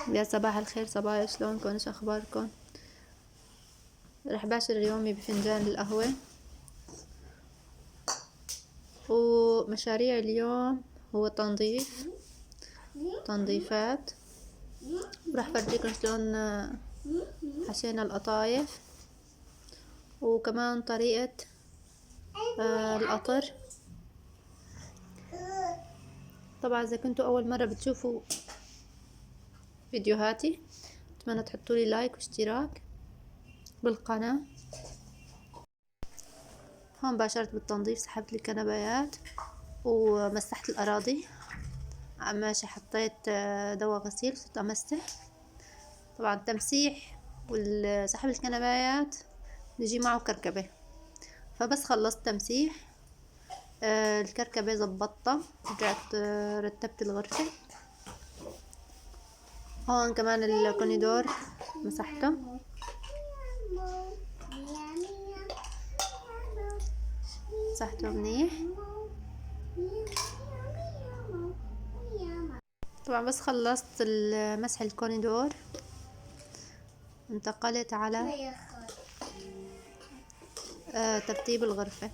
يا صباح الخير صبايا، شلونكم؟ ايش اخباركم؟ رح باشر يومي بفنجان القهوة. ومشاريع اليوم هو تنظيفات. ورح فرجيكم شلون حشينا القطايف، وكمان طريقة القطر. طبعا اذا كنتوا اول مرة بتشوفوا فيديوهاتي اتمنى تحطولي لايك واشتراك بالقناة. هون باشرت بالتنظيف، سحبت الكنبايات ومسحت الأراضي. ماشي، حطيت دواء غسيل، صرت أمسح. طبعا التمسيح وسحب الكنبايات بيجي معه كركبة، فبس خلصت تمسيح الكركبة زبطتها، رجعت رتبت الغرفة. هون كمان الكونيدور مسحته، مسحته منيح. طبعا بس خلصت مسح الكونيدور انتقلت على ترتيب الغرفة.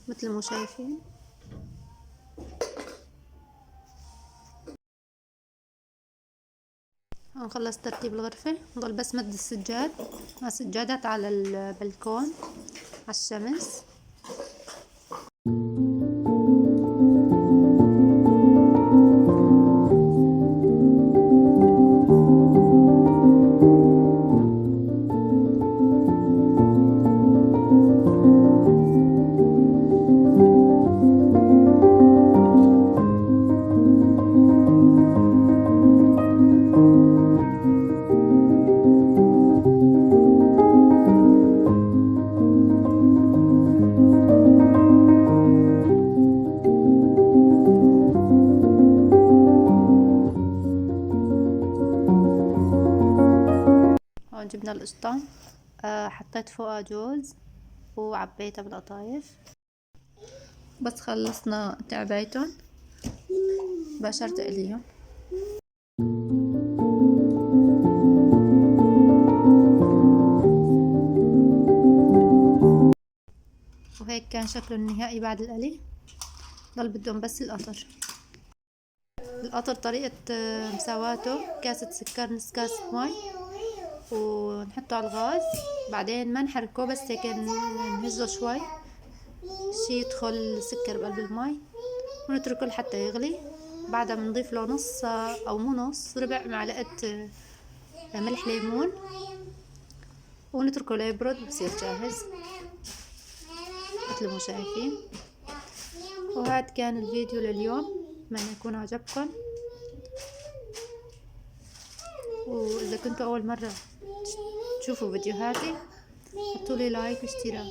مثل ما شايفين هون خلصت ترتيب الغرفة، ضل بس مد السجاد مع سجادات على البلكون على الشمس. هون جبنا القشطة، حطيت فوقها جوز وعبيتها بالقطايف. بس خلصنا تعبيتهم باشرت اقليهم. وهيك كان شكله النهائي بعد القلي. ضل بدهم بس القطر طريقة مساواته: كاسة سكر، نص كاسة مي، ونحطه على الغاز. بعدين ما نحركه، بس هيك نهزه شوي شي يدخل السكر بقلب المي، ونتركه لحتى يغلي. بعدها بنضيف له نص او مو نص، ربع معلقة ملح ليمون، ونتركه ليبرد وبصير جاهز مثل ما شايفين. وهذا كان الفيديو لليوم، اتمنى يكون عجبكم. واذا كنتوا اول مرة تشوفوا فيديوهاتي حطولي لايك واشتراك.